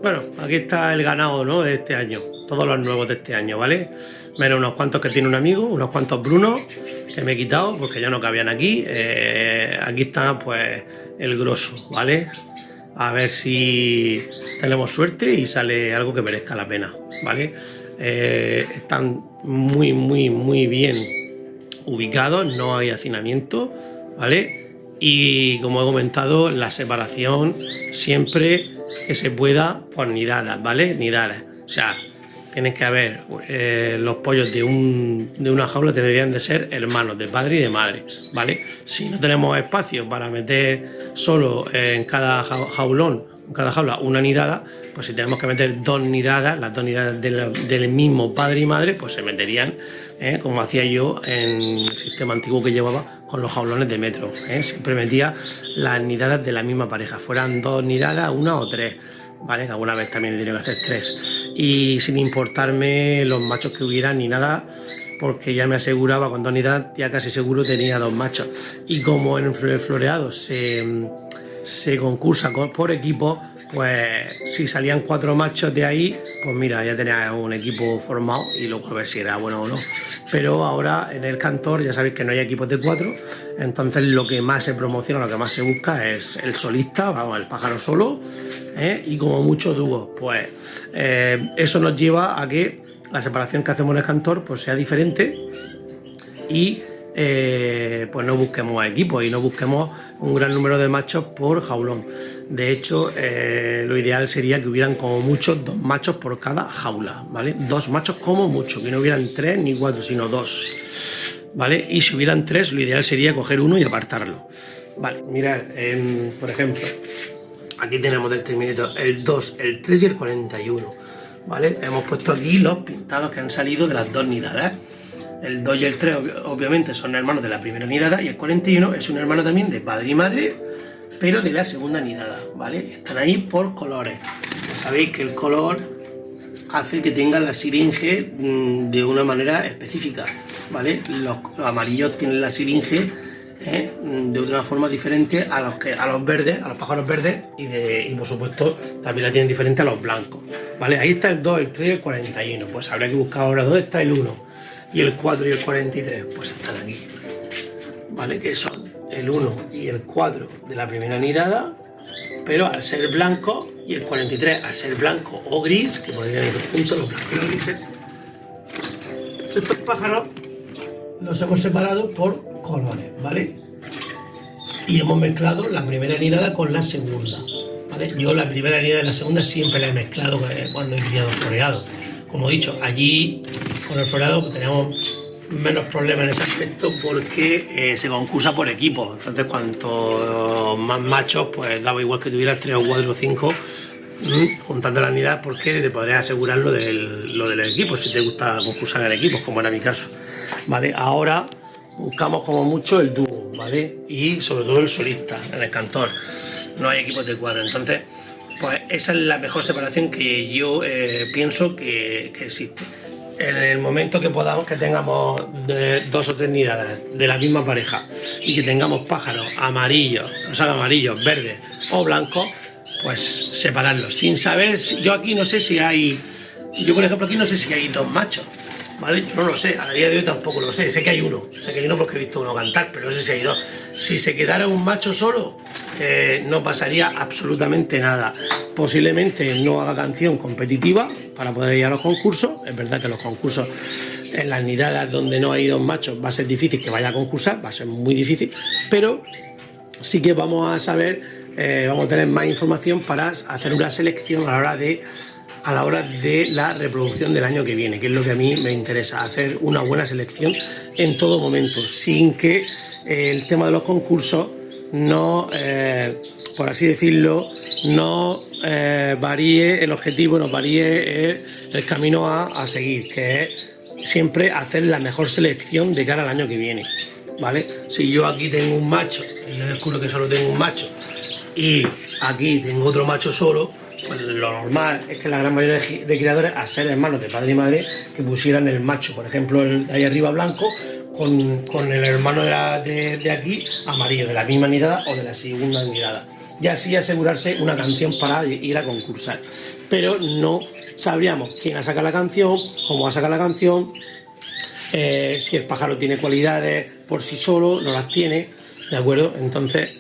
Bueno, aquí está el ganado, ¿no? De este año, todos los nuevos de este año, ¿vale? Menos unos cuantos que tiene un amigo, unos cuantos Brunos que me he quitado porque ya no cabían aquí. Aquí está pues el grosso, ¿vale? A ver si tenemos suerte y sale algo que merezca la pena, ¿vale? Están muy bien ubicados, no hay hacinamiento, ¿vale? Y como he comentado, la separación siempre que se pueda por nidadas, ¿vale? Nidadas, o sea, tienen que haber los pollos de una jaula deberían de ser hermanos, de padre y de madre, ¿vale? Si no tenemos espacio para meter solo en cada jaulón, en cada jaula una nidada, pues si tenemos que meter dos nidadas, las dos nidadas del mismo padre y madre, pues se meterían, como hacía yo en el sistema antiguo que llevaba con los jaulones de metro, siempre metía las nidadas de la misma pareja, fueran dos nidadas, una o tres, ¿vale? Que alguna vez también he tenido que hacer tres, y sin importarme los machos que hubieran ni nada, porque ya me aseguraba con dos nidadas, ya casi seguro tenía dos machos. Y como en el floreado se concursa por equipo, pues si salían 4 machos de ahí, pues mira, ya tenía un equipo formado y luego a ver si era bueno o no. Pero ahora en el cantor ya sabéis que no hay equipos de 4, entonces lo que más se promociona, lo que más se busca es el solista, vamos, el pájaro solo, y como mucho dúo. Pues eso nos lleva a que la separación que hacemos en el cantor pues sea diferente y pues no busquemos equipos y no busquemos un gran número de machos por jaulón. De hecho, lo ideal sería que hubieran como mucho 2 machos por cada jaula, ¿vale? 2 machos como mucho, que no hubieran 3 ni 4, sino 2, ¿vale? Y si hubieran 3, lo ideal sería coger uno y apartarlo, ¿vale? Mirad, por ejemplo, aquí tenemos del Terminator el 2, el 3 y el 41, ¿vale? Hemos puesto aquí los pintados que han salido de las 2 nidadas. El 2 y el 3 obviamente son hermanos de la primera nidada y el 41 es un hermano también de padre y madre, pero de la segunda nidada, ¿vale? Están ahí por colores. Sabéis que el color hace que tengan la siringe de una manera específica, ¿vale? Los amarillos tienen la siringe de una forma diferente a los verdes, a los pájaros verdes y por supuesto también la tienen diferente a los blancos, ¿vale? Ahí está el 2, el 3 y el 41, pues habría que buscar ahora dónde está el 1 y el 4 y el 43, pues están aquí, ¿vale? Que son el 1 y el 4 de la primera nidada, pero al ser blanco, y el 43 al ser blanco o gris, que podrían ir juntos los blancos y los grises. Estos pájaros los hemos separado por colores, ¿vale? Y hemos mezclado la primera nidada con la segunda, ¿vale? Yo la primera nidada y la segunda siempre la he mezclado cuando he criado floreado. Como he dicho, allí con el floreado pues, tenemos menos problemas en ese aspecto porque se concursa por equipo. Entonces, cuanto más machos, pues daba igual que tuvieras 3 o 4 o 5 juntando la unidad, porque te podrías asegurar lo del equipo, si te gusta concursar en equipos, como era mi caso, ¿vale? Ahora buscamos como mucho el dúo, ¿vale? Y sobre todo el solista, en el cantor. No hay equipos de 4, entonces pues esa es la mejor separación que yo pienso que existe. En el momento que tengamos 2 o 3 nidadas de la misma pareja y que tengamos pájaros amarillos, o sea, amarillos, verdes o blancos, pues separarlos. Sin saber, yo aquí no sé si hay, yo por ejemplo aquí no sé si hay 2 machos, ¿vale? Yo no lo sé, a día de hoy tampoco lo sé que hay uno porque he visto uno cantar, pero no sé si hay 2. Si se quedara un macho solo, no pasaría absolutamente nada. Posiblemente no haga canción competitiva para poder ir a los concursos. Es verdad que los concursos en las nidadas donde no hay 2 machos va a ser difícil que vaya a concursar, va a ser muy difícil, pero sí que vamos a saber, vamos a tener más información para hacer una selección a la hora de la reproducción del año que viene, que es lo que a mí me interesa, hacer una buena selección en todo momento, sin que el tema de los concursos no, por así decirlo, no varíe el objetivo, no varíe el camino a seguir, que es siempre hacer la mejor selección de cara al año que viene, ¿vale? Si yo aquí tengo un macho y yo descubro que solo tengo un macho y aquí tengo otro macho solo, pues lo normal es que la gran mayoría de criadores, a ser hermanos de padre y madre, que pusieran el macho, por ejemplo, el de ahí arriba blanco, con el hermano de aquí amarillo, de la misma nidada o de la segunda nidada, y así asegurarse una canción para ir a concursar. Pero no sabríamos quién ha sacado la canción, cómo ha sacado la canción, si el pájaro tiene cualidades por sí solo, no las tiene, ¿de acuerdo? Entonces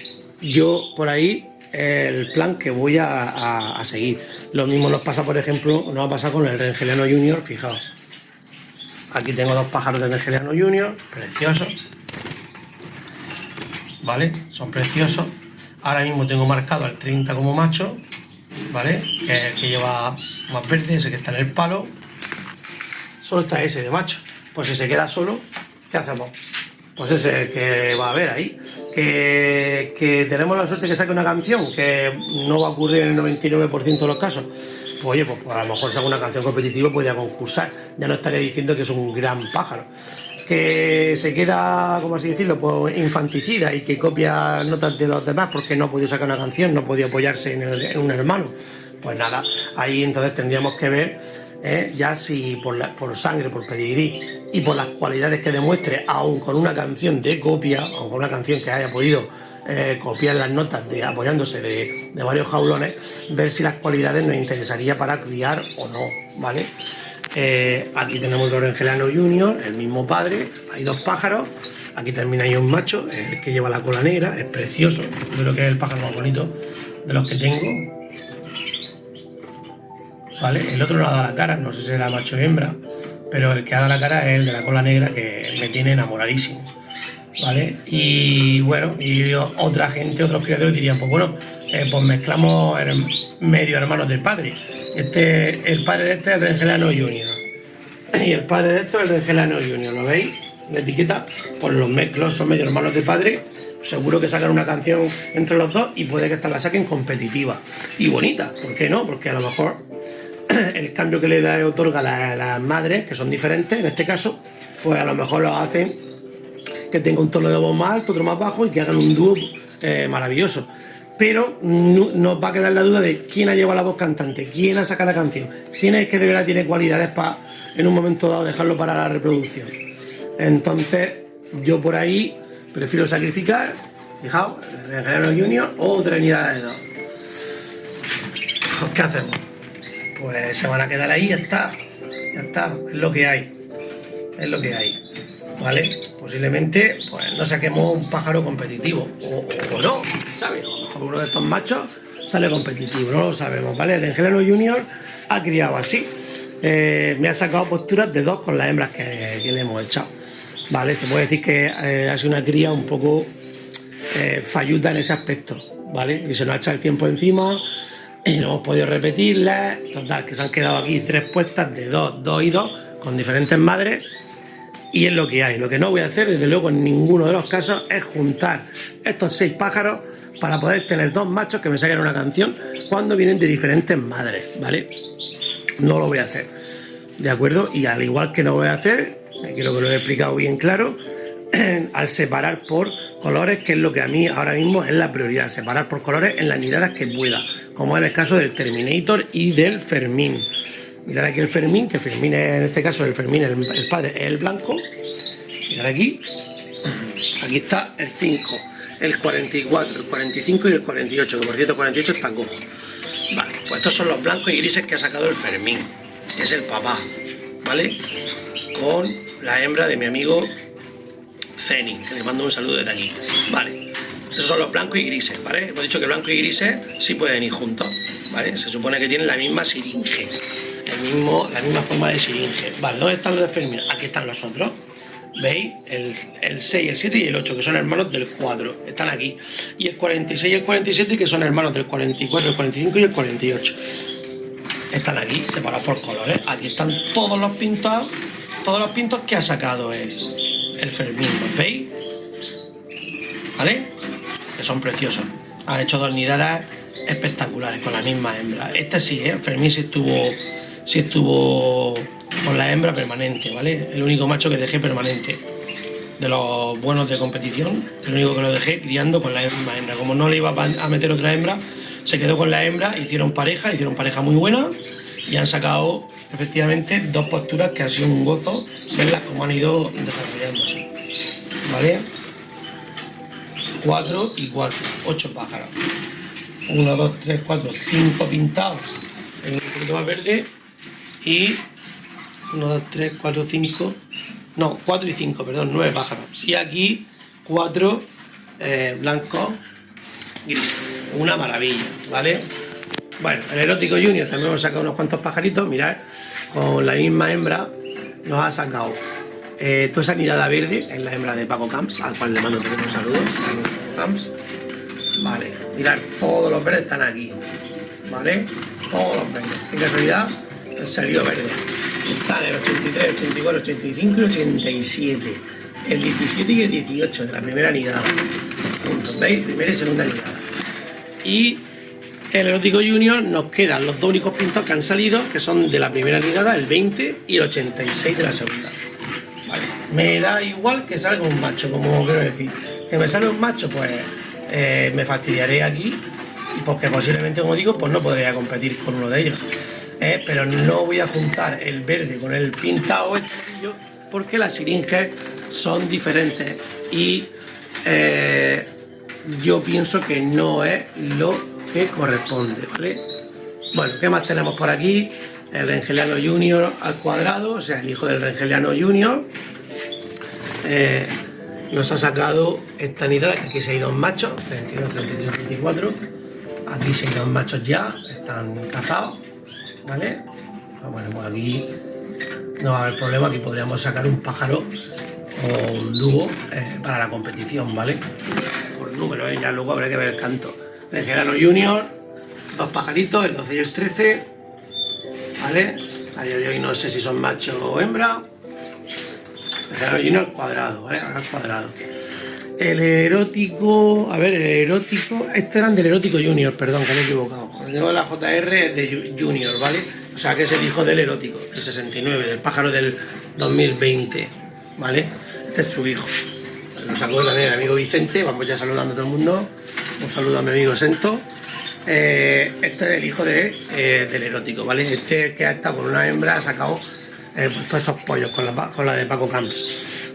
yo por ahí el plan que voy a seguir. Lo mismo nos pasa, por ejemplo, nos ha pasado con el Rengeliano Junior, fijaos. Aquí tengo dos pájaros de Rengeliano Junior, preciosos, ¿vale? Son preciosos. Ahora mismo tengo marcado al 30 como macho, ¿vale? Que es el que lleva más verde, ese que está en el palo. Solo está ese de macho. Pues si se queda solo, ¿qué hacemos? Pues ese es el que va a haber ahí. Que tenemos la suerte que saque una canción, que no va a ocurrir en el 99% de los casos. Pues oye, pues a lo mejor saca una canción competitiva, puede concursar. Ya no estaré diciendo que es un gran pájaro. Que se queda, como así decirlo, pues infanticida y que copia notas de los demás porque no ha podido sacar una canción, no ha podido apoyarse en un hermano. Pues nada, ahí entonces tendríamos que ver ya si por sangre, por pedigrí y por las cualidades que demuestre, aún con una canción de copia, o con una canción que haya podido copiar las notas apoyándose de varios jaulones, ver si las cualidades nos interesaría para criar o no, ¿vale? Aquí tenemos el Rengeliano Junior, el mismo padre, hay dos pájaros, aquí también hay un macho, el que lleva la cola negra, es precioso, yo creo que es el pájaro más bonito de los que tengo, ¿vale? El otro no ha dado la cara, no sé si será macho o hembra, pero el que ha dado la cara es el de la cola negra, que me tiene enamoradísimo, ¿vale? Y bueno, y otra gente, otros criaderos dirían, pues bueno, pues mezclamos medio hermanos del padre. El padre de este es el Rengeliano Junior y el padre de esto es el Rengeliano Junior, ¿lo veis? La etiqueta, pues los mezclos son medio hermanos de padre, seguro que sacan una canción entre los dos y puede que esta la saquen competitiva y bonita, ¿por qué no? Porque a lo mejor el cambio que le otorga las madres, que son diferentes en este caso, pues a lo mejor lo hacen que tenga un tono de voz más alto, otro más bajo y que hagan un dúo maravilloso. Pero nos va a quedar la duda de quién ha llevado la voz cantante, quién ha sacado la canción, quién es que de verdad tiene cualidades para en un momento dado dejarlo para la reproducción. Entonces yo por ahí prefiero sacrificar, fijaos, el Rengeliano Junior o otra unidad de dos. ¿Qué hacemos? Pues se van a quedar ahí, ya está, es lo que hay, ¿vale? Posiblemente pues no saquemos un pájaro competitivo, o no, ¿sabes? A lo mejor uno de estos machos sale competitivo, no lo sabemos, ¿vale? El Rengeliano Junior ha criado así, me ha sacado posturas de dos con las hembras que le hemos echado, ¿vale? Se puede decir que ha sido una cría un poco falluta en ese aspecto, ¿vale? Y se nos ha echado el tiempo encima y no hemos podido repetirlas, total, que se han quedado aquí 3 puestas de 2 y 2 con diferentes madres. Y es lo que hay. Lo que no voy a hacer, desde luego, en ninguno de los casos, es juntar estos 6 pájaros para poder tener 2 machos que me saquen una canción cuando vienen de diferentes madres, ¿vale? No lo voy a hacer, ¿de acuerdo? Y al igual que no voy a hacer, creo que lo he explicado bien claro, al separar por colores, que es lo que a mí ahora mismo es la prioridad, separar por colores en las nidadas que pueda, como en el caso del Terminator y del Fermín. Mirad aquí el Fermín, que Fermín es, en este caso el Fermín, el padre es el blanco. Mirad aquí está el 5, el 44, el 45 y el 48, que por cierto el 48 está cojo. Vale, pues estos son los blancos y grises que ha sacado el Fermín, que es el papá, ¿vale? Con la hembra de mi amigo Zeni, que le mando un saludo desde aquí. Vale, esos son los blancos y grises, ¿vale? Hemos dicho que blanco y grises sí pueden ir juntos, ¿vale? Se supone que tienen la misma siringe. La misma forma de siringe. Vale, ¿dónde están los de Fermín? Aquí están los otros. ¿Veis? El 6, el 7 y el 8, que son hermanos del 4. Están aquí. Y el 46 y el 47, que son hermanos del 44, el 45 y el 48. Están aquí, separados por colores. Aquí están todos los pintos que ha sacado el Fermín. ¿Los veis? ¿Vale? Que son preciosos. Han hecho 2 nidadas espectaculares con la misma hembra. Este sí, el Fermín sí estuvo con la hembra permanente, ¿vale? El único macho que dejé permanente de los buenos de competición, el único que lo dejé criando con la misma hembra. Como no le iba a meter otra hembra, se quedó con la hembra, hicieron pareja muy buena y han sacado efectivamente 2 posturas que ha sido un gozo verlas como han ido desarrollándose, ¿vale? 4 y 4, 8 pájaros. 1, 2, 3, 4, 5 pintados en un poquito más verde y 1, 2, 3, 4, 5, no, 4 y 5, perdón, 9 pájaros. Y aquí 4 blancos grises. Una maravilla, ¿vale? Bueno, el erótico junior también hemos sacado unos cuantos pajaritos. Mirad, con la misma hembra nos ha sacado toda esa mirada verde, es la hembra de Paco Camps, al cual le mando un saludo. Camps. Vale, mirad, todos los verdes están aquí, ¿vale? Todos los verdes. En casualidad, el salió verde. Están el 83, 84, 85 y 87. El 17 y el 18 de la primera nidada. Juntos, ¿veis? Primera y segunda nidada. Y el erótico junior nos quedan los dos únicos pintados que han salido, que son de la primera nidada, el 20 y el 86 de la segunda. Vale. Me da igual que salga un macho, como quiero decir. Que me salga un macho, pues me fastidiaré aquí, porque posiblemente, como digo, pues no podría competir con uno de ellos. Pero no voy a juntar el verde con el pintado porque las siringes son diferentes y yo pienso que no es lo que corresponde, ¿vale? Bueno, ¿qué más tenemos por aquí? El Rengeliano Junior al cuadrado, o sea, el hijo del Rengeliano Junior. Nos ha sacado esta nidada, que aquí 6 dos machos, 32, 33, 34. Aquí 6 dos machos ya, están cazados, ¿vale? Bueno, pues aquí no va a haber problema, aquí podríamos sacar un pájaro o un dúo para la competición, ¿vale? Por número, ya luego habrá que ver el canto. Rengeliano Junior, 2 pajaritos, el 12 y el 13, ¿vale? A día de hoy no sé si son machos o hembra. Rengeliano Junior al cuadrado, ¿vale? Al cuadrado. El erótico, a ver, el erótico, este eran del erótico junior, perdón, que me he equivocado. Tengo la JR de junior, ¿vale? O sea, que es el hijo del erótico, el 69, del pájaro del 2020, ¿vale? Este es su hijo. Lo sacó también el amigo Vicente, vamos ya saludando a todo el mundo. Un saludo a mi amigo Sento. Este es el hijo del erótico, ¿vale? Este que ha estado con una hembra ha sacado pues todos esos pollos con la de Paco Camps.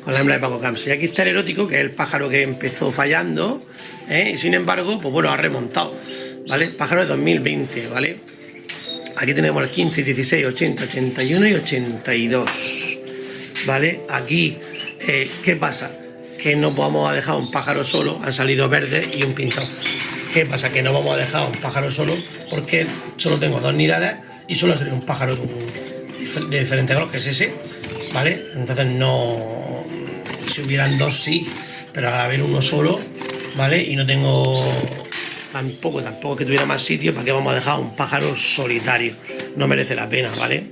Con la hembra de Paco Camps. Y aquí está el erótico, que es el pájaro que empezó fallando, y sin embargo, pues bueno, ha remontado, ¿vale? Pájaro de 2020, ¿vale? Aquí tenemos el 15, 16, 80, 81 y 82, ¿vale? Aquí, ¿qué pasa? Que no vamos a dejar un pájaro solo, han salido verdes y un pintado. ¿Qué pasa? Que no vamos a dejar un pájaro solo porque solo tengo 2 nidades y solo sería un pájaro de diferente color, que es ese, ¿vale? Entonces no... Si hubieran 2 sí, pero al haber uno solo, ¿vale? Y no tengo tampoco que tuviera más sitio, ¿para qué vamos a dejar un pájaro solitario? No merece la pena, ¿vale?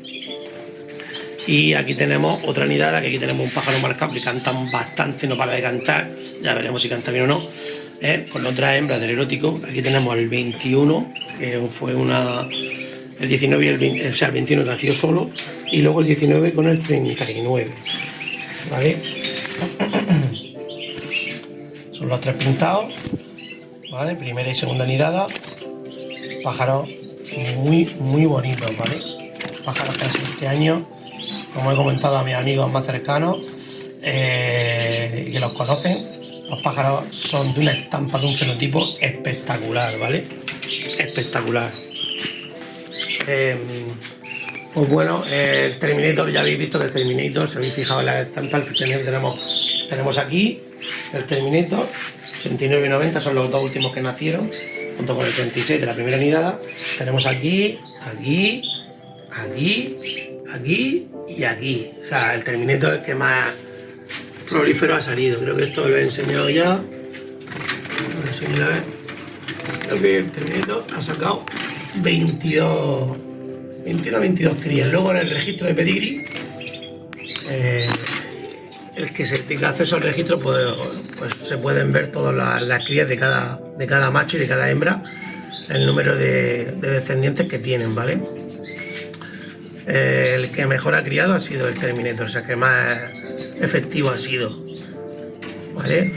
Y aquí tenemos otra nidada, que aquí tenemos un pájaro marcado que cantan bastante, no para de cantar, ya veremos si canta bien o no, con la otra hembra del erótico. Aquí tenemos el 21, que fue el 19 y el 20, o sea, el 21 nació solo, y luego el 19 con el 39, ¿vale? Son los 3 pintados, ¿vale? Primera y segunda nidada. Pájaros muy bonitos, ¿vale? Pájaros que han sido este año, como he comentado a mis amigos más cercanos, que los conocen. Los pájaros son de una estampa, de un fenotipo espectacular, ¿vale? Espectacular. Pues bueno, el Terminator, ya habéis visto que el Terminator, si habéis fijado en la estampa, el Terminator tenemos aquí el Terminator, 89 y 90 son los 2 últimos que nacieron, junto con el 36 de la primera nidada. Tenemos aquí y aquí. O sea, el Terminator es el que más prolífero ha salido. Creo que esto lo he enseñado ya. Creo que el Terminator ha sacado 21 crías. Luego en el registro de pedigrí, el que se tenga acceso al registro, pues se pueden ver todas las crías de cada macho y de cada hembra, el número de descendientes que tienen, ¿vale? El que mejor ha criado ha sido el Terminator, o sea, que más efectivo ha sido, ¿vale?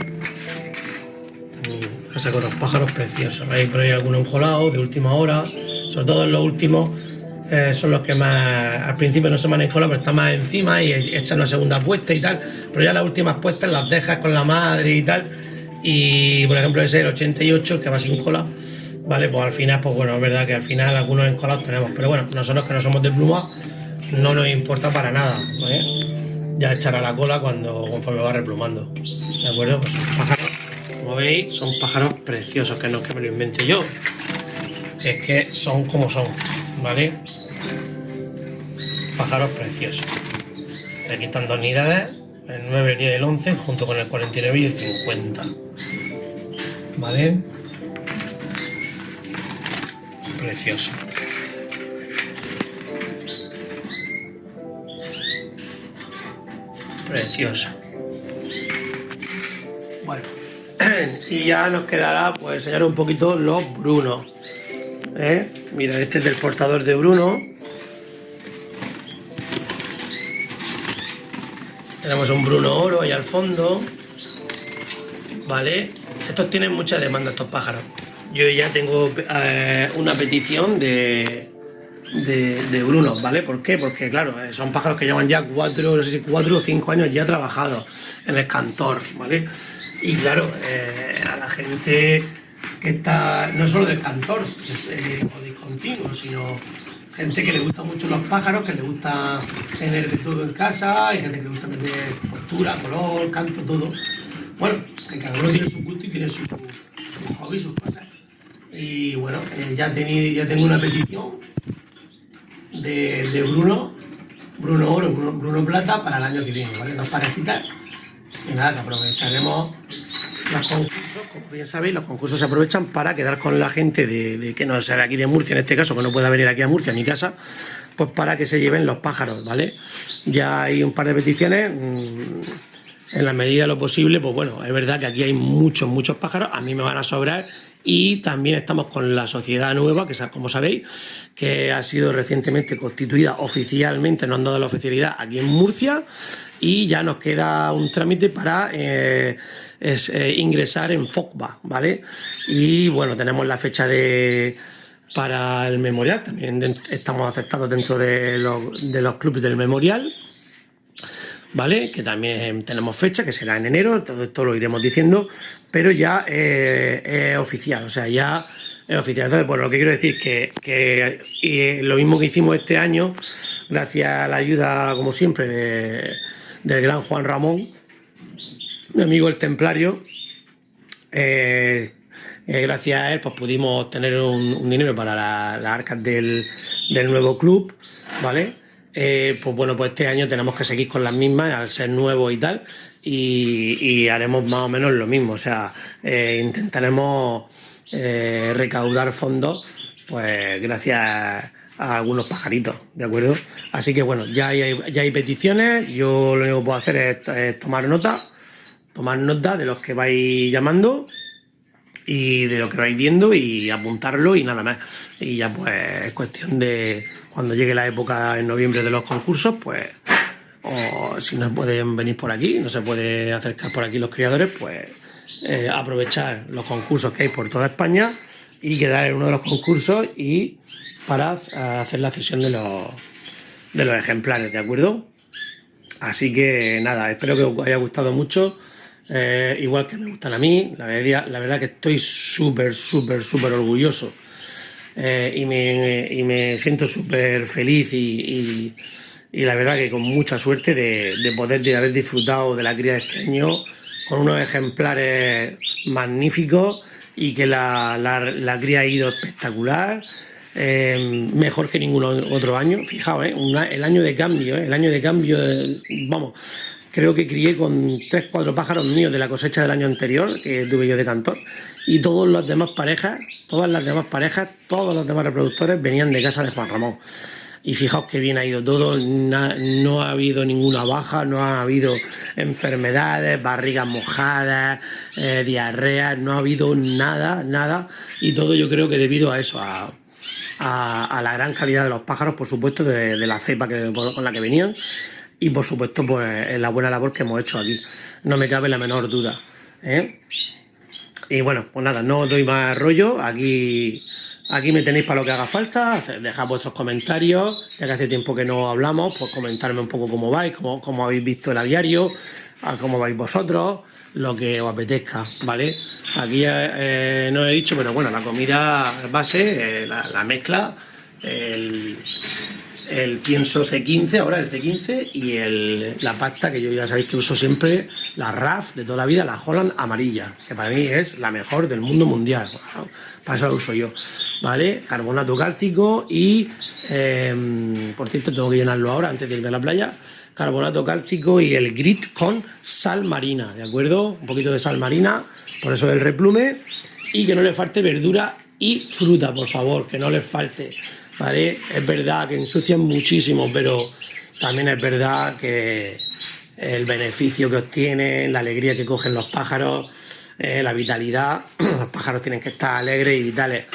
O sea, con los pájaros preciosos. Hay por ahí algunos enjolados de última hora, sobre todo en los últimos. Son los que más, al principio no se me han enjolado, pero están más encima y echan una segunda puesta y tal, pero ya las últimas puestas las dejas con la madre y tal. Y por ejemplo ese el 88, el que va sin enjolar, ¿vale? Pues al final, pues bueno, es verdad que al final algunos encolados tenemos, pero bueno, nosotros que no somos de pluma, no nos importa para nada, ¿vale? Ya echará la cola conforme va replumando, ¿de acuerdo? Pues son pájaros, como veis, son pájaros preciosos, que no es que me lo invente yo, es que son como son, ¿vale? Pájaros preciosos. Aquí están dos unidades, el 9, el 10 y el 11, junto con el 49 y el 50, ¿vale? Precioso. Precioso. Bueno, y ya nos quedará pues enseñar un poquito los brunos. Mira, este es del portador de Bruno. Tenemos un Bruno oro ahí al fondo, ¿vale? Estos tienen mucha demanda, estos pájaros. Yo ya tengo una petición de Bruno, ¿vale? ¿Por qué? Porque claro, son pájaros que llevan ya 4 o 5 años ya trabajados en el cantor, ¿vale? Y claro, a la gente que está, no solo del cantor o discontinuo, sino gente que le gusta mucho los pájaros, que le gusta tener de todo en casa, hay gente que le gusta meter postura, color, canto, todo. Bueno, que cada uno tiene su gusto y tiene su hobby, sus cosas. Y bueno, ya tengo una petición de Bruno oro, Bruno plata para el año que viene, ¿vale? 2 parejitas. Y nada, que aprovecharemos los concursos. Como bien sabéis, los concursos se aprovechan para quedar con la gente de que no sea de aquí de Murcia, en este caso, que no pueda venir aquí a Murcia, a mi casa, pues para que se lleven los pájaros, ¿vale? Ya hay un par de peticiones. En la medida de lo posible, pues bueno, es verdad que aquí hay muchos pájaros, a mí me van a sobrar, y también estamos con la sociedad nueva, que como sabéis, que ha sido recientemente constituida oficialmente, nos han dado la oficialidad aquí en Murcia, y ya nos queda un trámite para ingresar en FOCBA, ¿vale? Y bueno, tenemos la fecha para el memorial, también estamos aceptados dentro de los clubes del memorial, ¿vale? Que también tenemos fecha, que será en enero, todo esto lo iremos diciendo, pero ya es oficial, o sea, ya es oficial. Entonces, bueno, lo que quiero decir es que lo mismo que hicimos este año, gracias a la ayuda, como siempre, del gran Juan Ramón, mi amigo el Templario, gracias a él pues pudimos tener un dinero para las arcas del nuevo club, ¿vale? Pues bueno, pues este año tenemos que seguir con las mismas al ser nuevos y tal, y haremos más o menos lo mismo, o sea, intentaremos recaudar fondos pues gracias a algunos pajaritos, ¿de acuerdo? Así que bueno, ya hay peticiones, yo lo único que puedo hacer es tomar nota de los que vais llamando y de lo que vais viendo y apuntarlo y nada más. Y ya pues es cuestión de cuando llegue la época en noviembre de los concursos, pues o si no pueden venir por aquí, no se puede acercar por aquí los criadores, pues aprovechar los concursos que hay por toda España y quedar en uno de los concursos y para hacer la cesión de los ejemplares, ¿de acuerdo? Así que nada, espero que os haya gustado mucho. Igual que me gustan a mí, la verdad que estoy súper orgulloso y me siento súper feliz y la verdad que con mucha suerte de haber disfrutado de la cría de este año con unos ejemplares magníficos y que la cría ha ido espectacular, mejor que ningún otro año. Fijaos, el año de cambio, vamos. Creo que crié con 3-4 pájaros míos de la cosecha del año anterior, que tuve yo de cantor, y todas las demás parejas, todos los demás reproductores venían de casa de Juan Ramón. Y fijaos que bien ha ido todo, no ha habido ninguna baja, no ha habido enfermedades, barrigas mojadas, diarreas, no ha habido nada, y todo yo creo que debido a eso, a la gran calidad de los pájaros, por supuesto, de la cepa con la que venían. Y por supuesto, pues la buena labor que hemos hecho aquí. No me cabe la menor duda. Y bueno, pues nada, no os doy más rollo. Aquí aquí me tenéis para lo que haga falta, dejad vuestros comentarios, ya que hace tiempo que no hablamos, pues comentarme un poco cómo vais, cómo habéis visto el aviario, cómo vais vosotros, lo que os apetezca, ¿vale? Aquí no he dicho, pero bueno, la comida base, la mezcla, el pienso C15, ahora el C15 y la pasta que yo ya sabéis que uso siempre, la RAF de toda la vida, la Holland amarilla, que para mí es la mejor del mundo mundial, para eso la uso yo, ¿vale? Carbonato cálcico y, por cierto, tengo que llenarlo ahora antes de irme a la playa, carbonato cálcico y el grit con sal marina, ¿de acuerdo? Un poquito de sal marina, por eso el replume, y que no le falte verdura y fruta, por favor, que no les falte. ¿Vale? Es verdad que ensucian muchísimo, pero también es verdad que el beneficio que obtienen, la alegría que cogen los pájaros, la vitalidad, los pájaros tienen que estar alegres y vitales,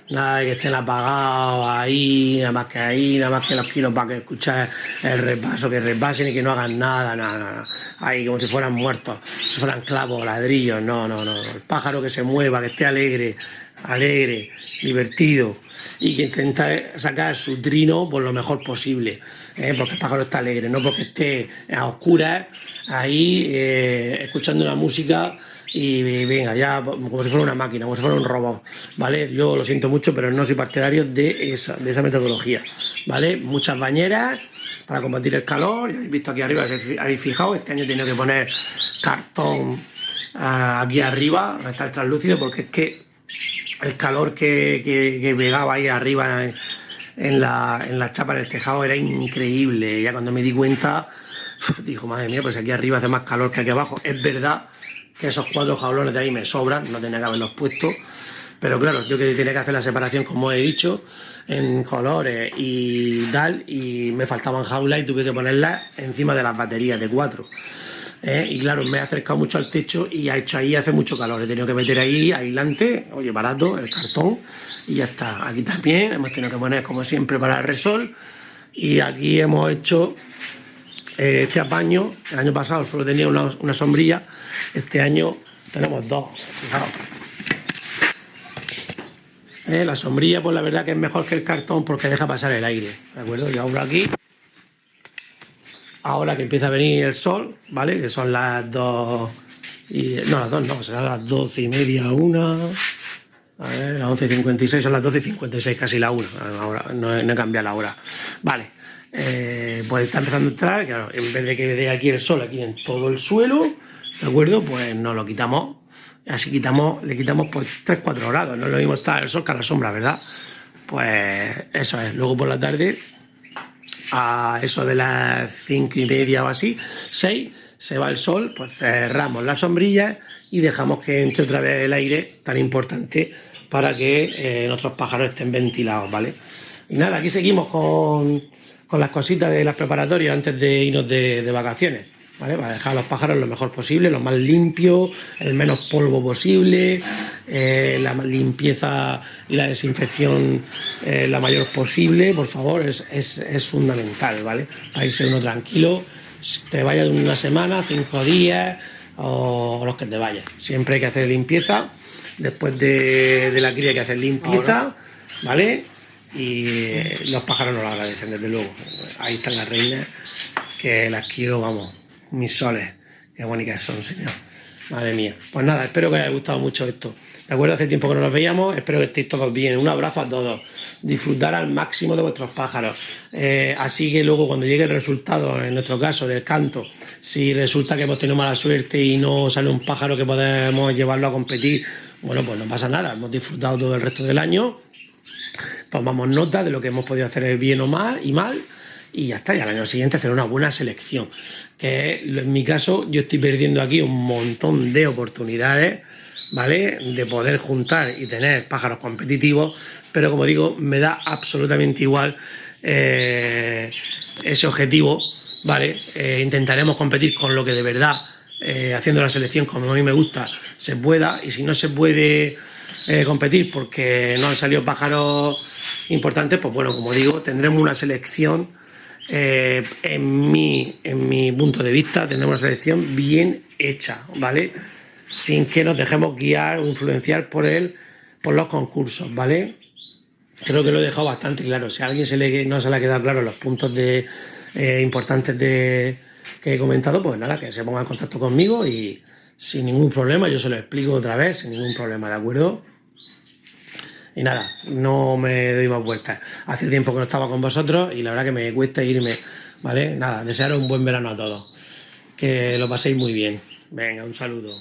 nada de que estén apagados ahí, nada más que los kilos para que escuchen el repaso, que repasen y que no hagan nada, ahí como si fueran muertos, si fueran clavos, ladrillos, no, el pájaro que se mueva, que esté alegre, divertido, y que intenta sacar su trino por lo mejor posible, porque el pájaro está alegre, no porque esté a oscuras ahí escuchando una música y venga, ya como si fuera una máquina, como si fuera un robot, ¿vale? Yo lo siento mucho, pero no soy partidario de esa metodología, ¿vale? Muchas bañeras para combatir el calor, ya habéis visto aquí arriba, habéis fijado, este año he tenido que poner cartón aquí arriba, está el translúcido, porque es que el calor que pegaba ahí arriba en la chapa del tejado era increíble. Ya cuando me di cuenta, dijo, madre mía, pues aquí arriba hace más calor que aquí abajo. Es verdad que esos 4 jaulones de ahí me sobran, no tenía que haberlos puesto, pero claro, yo que tenía que hacer la separación, como he dicho, en colores y tal, y me faltaban jaulas y tuve que ponerlas encima de las baterías de 4. Y claro, me he acercado mucho al techo y hace mucho calor, he tenido que meter ahí aislante, oye, barato, el cartón, y ya está. Aquí también hemos tenido que poner, como siempre, para el resol, y aquí hemos hecho este apaño. El año pasado solo tenía una sombrilla, este año tenemos 2, fijaos. La sombrilla, pues la verdad que es mejor que el cartón porque deja pasar el aire, ¿de acuerdo? Yo abro aquí. Ahora que empieza a venir el sol, ¿vale? Que son las 2 no, las 2 no, serán las 12:30, 1. A ver, las 11:56, son las 12:56, casi la 1. Ahora no he cambiado la hora. Vale, pues está empezando a entrar, claro, en vez de que dé aquí el sol, aquí en todo el suelo, ¿de acuerdo? Pues nos lo quitamos, así le quitamos pues 3-4 grados, no es lo mismo estar el sol que a la sombra, ¿verdad? Pues eso es, luego por la tarde, a eso de las 5:30 o así, 6, se va el sol, pues cerramos las sombrillas y dejamos que entre otra vez el aire, tan importante para que nuestros pájaros estén ventilados, ¿vale? Y nada, aquí seguimos con las cositas de las preparatorias antes de irnos de vacaciones, ¿vale? Para dejar a los pájaros lo mejor posible, lo más limpio, el menos polvo posible, la limpieza y la desinfección la mayor posible, por favor, es fundamental, ¿vale? Para irse uno tranquilo, te vayas una semana, 5 días o los que te vayas. Siempre hay que hacer limpieza, después de la cría hay que hacer limpieza, ¿vale? Y los pájaros nos lo agradecen, desde luego. Ahí están las reinas, que las quiero, vamos, mis soles, qué bonitas son, señor. Madre mía. Pues nada, espero que os haya gustado mucho esto. De acuerdo, hace tiempo que no nos veíamos, espero que estéis todos bien. Un abrazo a todos. Disfrutar al máximo de vuestros pájaros. Así que luego cuando llegue el resultado, en nuestro caso, del canto, si resulta que hemos tenido mala suerte y no sale un pájaro que podemos llevarlo a competir, bueno, pues no pasa nada. Hemos disfrutado todo el resto del año. Tomamos nota de lo que hemos podido hacer bien o mal y ya está, y al año siguiente hacer una buena selección, que en mi caso yo estoy perdiendo aquí un montón de oportunidades, ¿vale? De poder juntar y tener pájaros competitivos, pero como digo, me da absolutamente igual ese objetivo, ¿vale? Intentaremos competir con lo que de verdad, haciendo la selección como a mí me gusta, se pueda, y si no se puede competir porque no han salido pájaros importantes, pues bueno, como digo, tendremos una selección, en mi punto de vista, tendremos una selección bien hecha, ¿vale? Sin que nos dejemos guiar o influenciar por los concursos, ¿vale? Creo que lo he dejado bastante claro. Si a alguien no se le ha quedado claro los puntos importantes que he comentado, pues nada, que se ponga en contacto conmigo y sin ningún problema, yo se lo explico otra vez, sin ningún problema, ¿de acuerdo? Y nada, no me doy más vueltas. Hace tiempo que no estaba con vosotros y la verdad que me cuesta irme, ¿vale? Nada, desearos un buen verano a todos. Que lo paséis muy bien. Venga, un saludo.